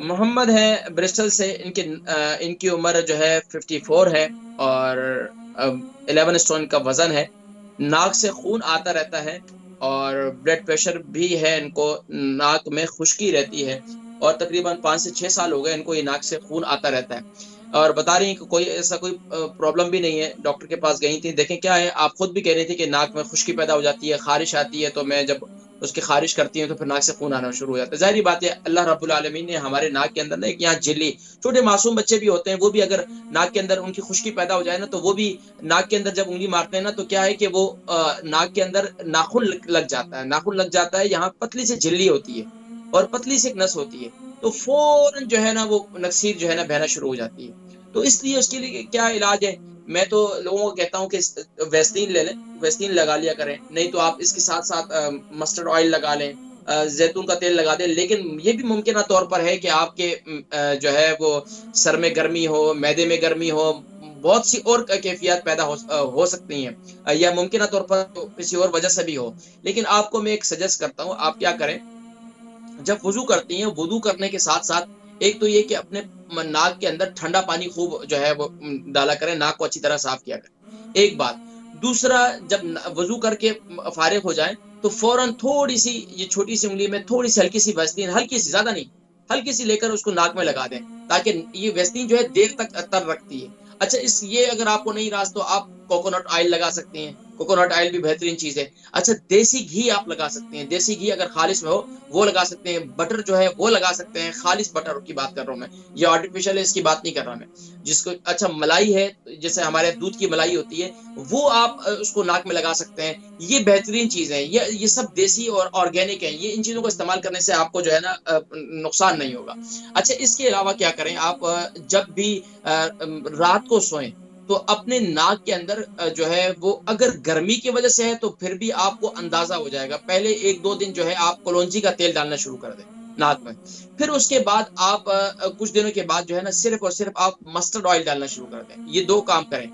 محمد ہیں برسٹل سے، ان کی عمر جو ہے 54 ہے، اور 11 اسٹون کا وزن ہے۔ ناک سے خون آتا رہتا ہے اور بلڈ پریشر بھی ہے، ان کو ناک میں خشکی رہتی ہے، اور تقریباً 5 سے 6 سال ہو گئے ان کو یہ ناک سے خون آتا رہتا ہے، اور بتا رہی ہیں کہ کوئی ایسا کوئی پرابلم بھی نہیں ہے۔ ڈاکٹر کے پاس گئی تھی، دیکھیں کیا ہے، آپ خود بھی کہہ رہی تھی کہ ناک میں خشکی پیدا ہو جاتی ہے، خارش آتی ہے، تو میں جب اس کی خارش کرتی ہیں تو پھر ناک سے خون آنا شروع ہو جاتا ہے۔ ظاہری بات ہے، اللہ رب العالمین نے ہمارے ناک کے اندر نا ایک یہاں جھلی، چھوٹے معصوم بچے بھی ہوتے ہیں، وہ بھی اگر ناک کے اندر ان کی خشکی پیدا ہو جائے نا، تو وہ بھی ناک کے اندر جب انگلی مارتے ہیں نا، تو کیا ہے کہ وہ ناک کے اندر ناخن لگ جاتا ہے، ناخن لگ جاتا ہے، یہاں پتلی سی جھلی ہوتی ہے اور پتلی سی ایک نس ہوتی ہے، تو فوراً جو ہے نا وہ نکسیر جو ہے نا بہنا شروع ہو جاتی ہے۔ تو اس لیے اس کے لیے کیا علاج ہے؟ میں تو لوگوں کو کہتا ہوں کہ ویسلین لے لیں، ویسلین لگا لیا کریں، نہیں تو آپ اس کے ساتھ ساتھ مسٹرڈ آئل لگا لیں، زیتون کا تیل لگا دیں۔ لیکن یہ بھی ممکنہ طور پر ہے کہ آپ کے جو ہے وہ سر میں گرمی ہو، معدے میں گرمی ہو، بہت سی اور کیفیات پیدا ہو سکتی ہیں، یا ممکنہ طور پر کسی اور وجہ سے بھی ہو۔ لیکن آپ کو میں ایک سجیسٹ کرتا ہوں، آپ کیا کریں، جب وضو کرتی ہیں، وضو کرنے کے ساتھ ساتھ ایک تو یہ کہ اپنے ناک کے اندر ٹھنڈا پانی خوب جو ہے وہ ڈالا کریں، ناک کو اچھی طرح صاف کیا کریں، ایک بات۔ دوسرا، جب وضو کر کے فارغ ہو جائیں تو فوراً تھوڑی سی یہ چھوٹی سی انگلی میں تھوڑی سی ہلکی سی ویسلین، ہلکی سی، زیادہ نہیں، ہلکی سی لے کر اس کو ناک میں لگا دیں، تاکہ یہ ویسلین جو ہے دیر تک تر رکھتی ہے۔ اچھا، یہ اگر آپ کو نہیں راز تو آپ کوکونٹ آئل لگا سکتے ہیں، کوکونٹ آئل بھی بہترین چیز ہے۔ اچھا، دیسی گھی آپ لگا سکتے ہیں، دیسی گھی اگر خالص میں ہو وہ لگا سکتے ہیں، بٹر جو ہے وہ لگا سکتے ہیں، خالص بٹر کی بات کر رہا ہوں میں، یہ آرٹیفیشل ہے اس کی بات نہیں کر رہا میں، جس کو اچھا ملائی ہے، جیسے ہمارے دودھ کی ملائی ہوتی ہے، وہ آپ اس کو ناک میں لگا سکتے ہیں۔ یہ بہترین چیز ہے، یہ سب دیسی اور آرگینک ہیں، یہ ان چیزوں کو استعمال کرنے سے آپ کو جو ہے نا نقصان نہیں ہوگا۔ اچھا، اس کے علاوہ کیا کریں آپ، جب بھی رات کو سوئیں تو اپنے ناک کے اندر جو ہے وہ اگر گرمی کی وجہ سے ہے تو پھر بھی آپ کو اندازہ ہو جائے گا، پہلے 1-2 دن جو ہے آپ کلونجی کا تیل ڈالنا شروع کر دیں ناک میں، پھر اس کے بعد آپ کچھ دنوں کے بعد جو ہے نا صرف اور صرف آپ مسٹرڈ آئل ڈالنا شروع کر دیں۔ یہ 2 کام کریں،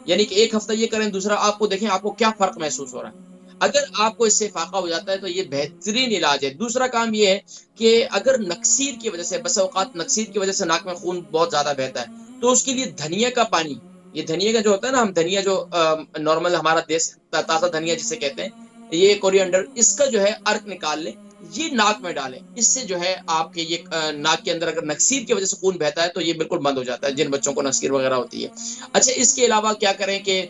یعنی کہ ایک ہفتہ یہ کریں، دوسرا آپ کو دیکھیں آپ کو کیا فرق محسوس ہو رہا ہے۔ اگر آپ کو اس سے فاقہ ہو جاتا ہے تو یہ بہترین علاج ہے۔ دوسرا کام یہ ہے کہ اگر نکسیر کی وجہ سے، بس اوقات نکسیر کی وجہ سے ناک میں خون بہت زیادہ بہتا ہے، تو اس کے لیے دھنیا کا پانی، یہ دھنیا کا جو ہوتا ہے نا، ہم دھنیا جو نارمل ہمارا دیس تازہ دھنیا جسے کہتے ہیں، یہ کوریانڈر، اس کا جو ہے ارک نکال لیں، یہ ناک میں ڈالیں، اس سے جو ہے آپ کے یہ ناک کے اندر اگر نکسیر کی وجہ سے خون بہتا ہے تو یہ بالکل بند ہو جاتا ہے، جن بچوں کو نکسیر وغیرہ ہوتی ہے۔ اچھا، اس کے علاوہ کیا کریں کہ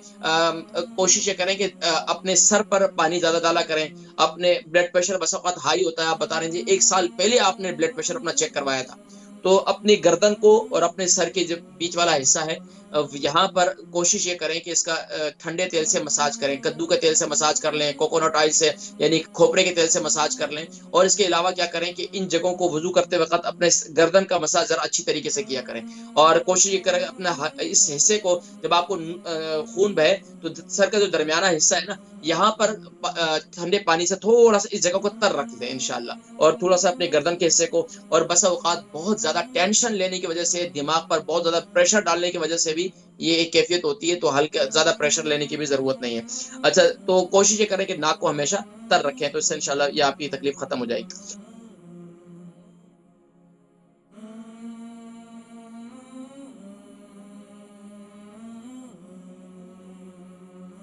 کوشش یہ کریں کہ اپنے سر پر پانی زیادہ ڈالا کریں۔ اپنے بلڈ پریشر بس اوقات ہائی ہوتا ہے، آپ بتا رہے ہیں 1 سال پہلے آپ نے بلڈ پریشر اپنا چیک کروایا تھا، تو اپنی گردن کو اور اپنے سر کے جو بیچ والا حصہ ہے، یہاں پر کوشش یہ کریں کہ اس کا ٹھنڈے تیل سے مساج کریں، کدو کے تیل سے مساج کر لیں، کوکونٹ آئل سے یعنی کھوپرے کے تیل سے مساج کر لیں، اور اس کے علاوہ کیا کریں کہ ان جگہوں کو وضو کرتے وقت اپنے گردن کا مساج ذرا اچھی طریقے سے کیا کریں، اور کوشش یہ کریں اپنا اس حصے کو، جب آپ کو خون بہے تو سر کا جو درمیانہ حصہ ہے نا، یہاں پر ٹھنڈے پانی سے تھوڑا سا اس جگہ کو تر رکھ دیں انشاءاللہ، اور تھوڑا سا اپنے گردن کے حصے کو، اور بسا اوقات بہت زیادہ ٹینشن لینے کی وجہ سے، دماغ پر بہت زیادہ پریشر ڈالنے کی وجہ سے بھی یہ ایک کیفیت ہوتی ہے، تو ہلکا زیادہ پریشر لینے کی بھی ضرورت نہیں ہے۔ اچھا، تو کوشش یہ کریں کہ ناک کو ہمیشہ تر رکھیں، تو اس سے انشاءاللہ یہ آپ کی تکلیف ختم ہو جائے گی۔